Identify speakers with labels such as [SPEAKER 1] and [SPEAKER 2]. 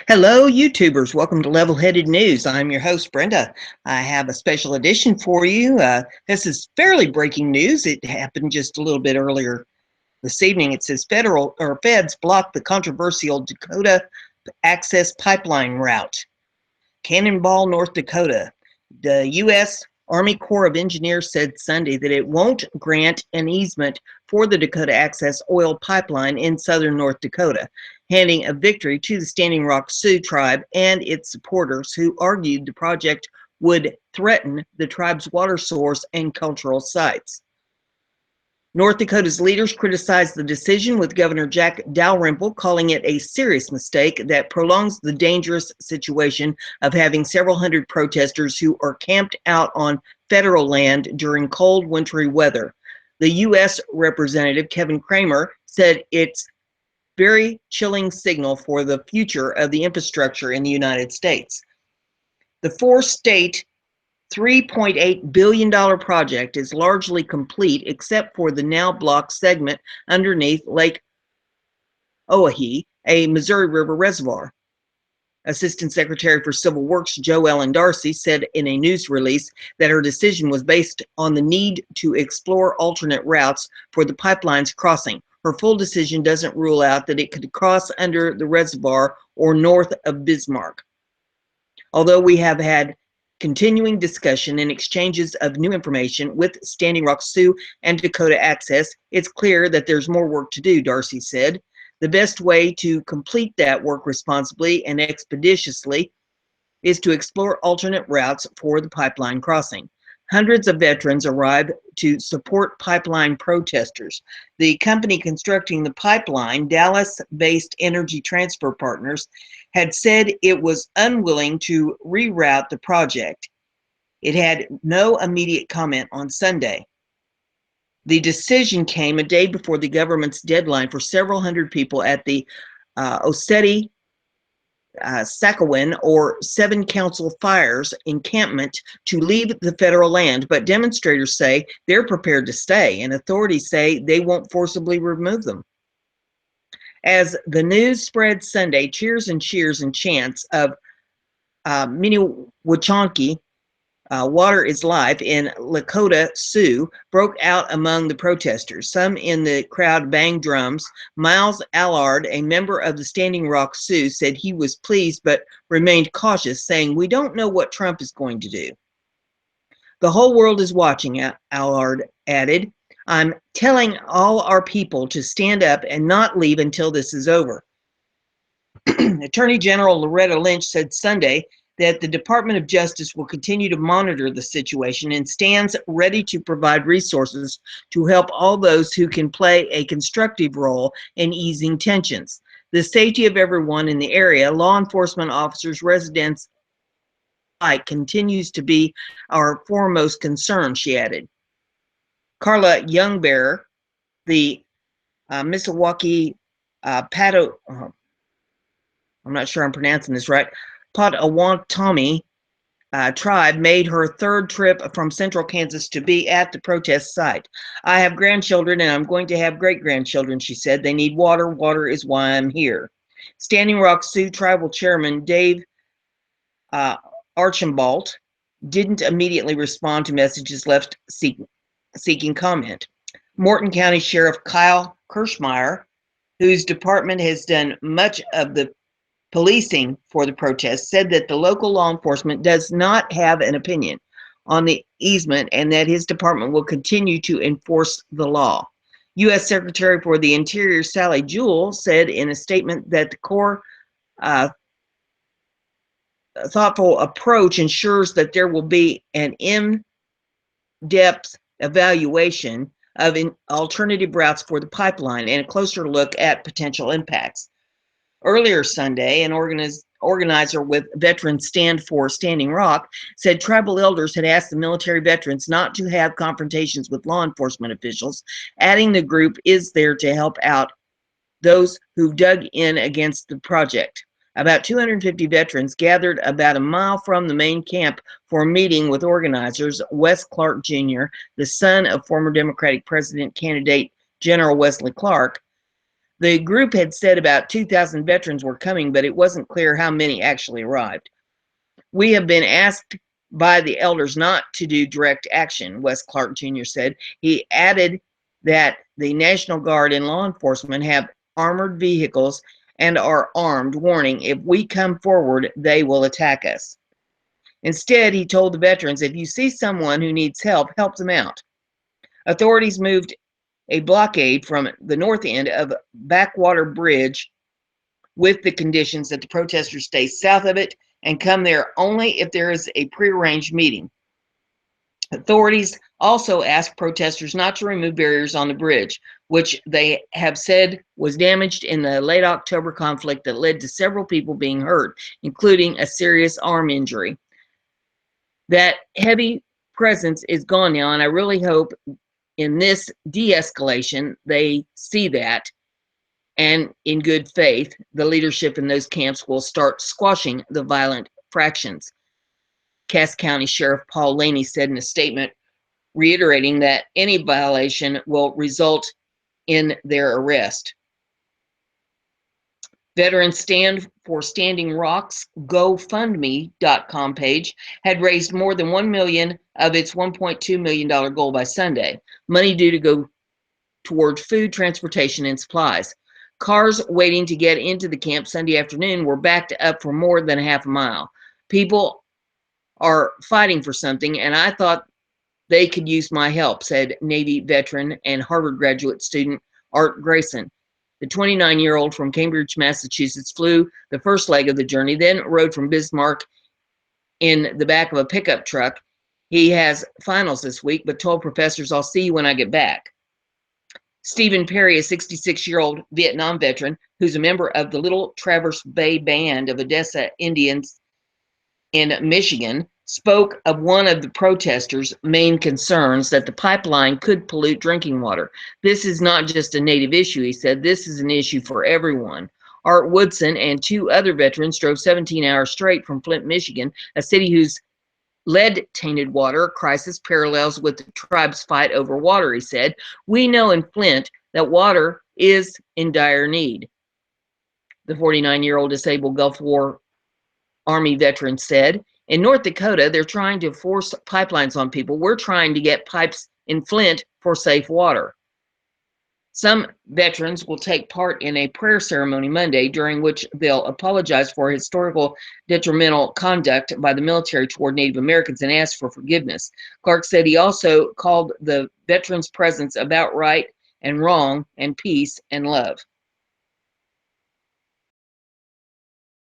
[SPEAKER 1] Hello, YouTubers. Welcome to Level-Headed News. I'm your host, Brenda. I have a special edition for you. This is fairly breaking news. It happened just a little bit earlier this evening. It says feds block the controversial Dakota access pipeline route. Cannonball, North Dakota. The U.S. Army Corps of Engineers said Sunday that it won't grant an easement for the Dakota Access oil pipeline in southern North Dakota, handing a victory to the Standing Rock Sioux tribe and its supporters, who argued the project would threaten the tribe's water source and cultural sites. North Dakota's leaders criticized the decision, with Governor Jack Dalrymple calling it a serious mistake that prolongs the dangerous situation of having several hundred protesters who are camped out on federal land during cold, wintry weather. The U.S. Representative Kevin Cramer said it's very chilling signal for the future of the infrastructure in the United States. The four-state $3.8 billion project is largely complete except for the now blocked segment underneath Lake Oahe, a Missouri River reservoir. Assistant Secretary for Civil Works Jo Ellen Darcy said in a news release that her decision was based on the need to explore alternate routes for the pipeline's crossing. Her full decision doesn't rule out that it could cross under the reservoir or north of Bismarck. Although we have had continuing discussion and exchanges of new information with Standing Rock Sioux and Dakota Access, it's clear that there's more work to do, Darcy said. The best way to complete that work responsibly and expeditiously is to explore alternate routes for the pipeline crossing. Hundreds of veterans arrived to support pipeline protesters. The company constructing the pipeline, Dallas-based Energy Transfer Partners, had said it was unwilling to reroute the project. It had no immediate comment on Sunday. The decision came a day before the government's deadline for several hundred people at the Oseti Sakowin, or Seven Council Fires encampment, to leave the federal land, but demonstrators say they're prepared to stay, and authorities say they won't forcibly remove them. As the news spread Sunday, cheers and chants of Miniwachonki, Water is Life in Lakota Sioux, broke out among the protesters. Some in the crowd banged drums. Miles Allard, a member of the Standing Rock Sioux, said he was pleased but remained cautious, saying, "We don't know what Trump is going to do." "The whole world is watching," Allard added. "I'm telling all our people to stand up and not leave until this is over." Attorney General Loretta Lynch said Sunday that the Department of Justice will continue to monitor the situation and stands ready to provide resources to help all those who can play a constructive role in easing tensions. The safety of everyone in the area, law enforcement officers, residents alike, continues to be our foremost concern, she added. Carla Youngbearer, the Missawaukee Pato, I'm not sure I'm pronouncing this right, Potawatomi tribe, made her third trip from central Kansas to be at the protest site. "I have grandchildren and I'm going to have great-grandchildren," she said. "They need water. Water is why I'm here." Standing Rock Sioux Tribal Chairman Dave Archambault didn't immediately respond to messages left seeking comment. Morton County Sheriff Kyle Kirschmeyer, whose department has done much of the policing for the protests, said that the local law enforcement does not have an opinion on the easement and that his department will continue to enforce the law. U.S. Secretary for the Interior Sally Jewell said in a statement that the Corps' thoughtful approach ensures that there will be an in-depth evaluation of alternative routes for the pipeline and a closer look at potential impacts. Earlier Sunday, an organizer with Veterans Stand for Standing Rock said tribal elders had asked the military veterans not to have confrontations with law enforcement officials, adding the group is there to help out those who've dug in against the project. About 250 veterans gathered about a mile from the main camp for a meeting with organizers. Wes Clark Jr., the son of former Democratic president candidate General Wesley Clark, The group had said about 2,000 veterans were coming, but it wasn't clear how many actually arrived. We have been asked by the elders not to do direct action, Wes Clark Jr. said. He added that the National Guard and law enforcement have armored vehicles and are armed, warning, if we come forward, they will attack us. Instead, he told the veterans, if you see someone who needs help, help them out. Authorities moved a blockade from the north end of Backwater Bridge with the conditions that the protesters stay south of it and come there only if there is a prearranged meeting. Authorities also asked protesters not to remove barriers on the bridge, which they have said was damaged in the late October conflict that led to several people being hurt, including a serious arm injury. That heavy presence is gone now, and I really hope in this de-escalation they see that, and in good faith, the leadership in those camps will start squashing the violent fractions. Cass County Sheriff Paul Laney said in a statement, reiterating that any violation will result in their arrest. Veterans Stand for Standing Rock's GoFundMe.com page had raised more than $1 million of its $1.2 million goal by Sunday. Money due to go toward food, transportation, and supplies. Cars waiting to get into the camp Sunday afternoon were backed up for more than a half a mile. People are fighting for something, and I thought they could use my help, said Navy veteran and Harvard graduate student Art Grayson. The 29-year-old from Cambridge, Massachusetts, flew the first leg of the journey, then rode from Bismarck in the back of a pickup truck. He has finals this week, but told professors, I'll see you when I get back. Stephen Perry, a 66-year-old Vietnam veteran who's a member of the Little Traverse Bay Band of Odessa Indians in Michigan, spoke of one of the protesters' main concerns, that the pipeline could pollute drinking water. This is not just a native issue, he said. This is an issue for everyone. Art Woodson and two other veterans drove 17 hours straight from Flint, Michigan, a city whose lead-tainted water crisis parallels with the tribe's fight over water, he said. We know in Flint that water is in dire need. The 49-year-old disabled Gulf War Army veteran said, in North Dakota, they're trying to force pipelines on people. We're trying to get pipes in Flint for safe water. Some veterans will take part in a prayer ceremony Monday, during which they'll apologize for historical detrimental conduct by the military toward Native Americans and ask for forgiveness. Clark said he also called the veterans' presence about right and wrong and peace and love.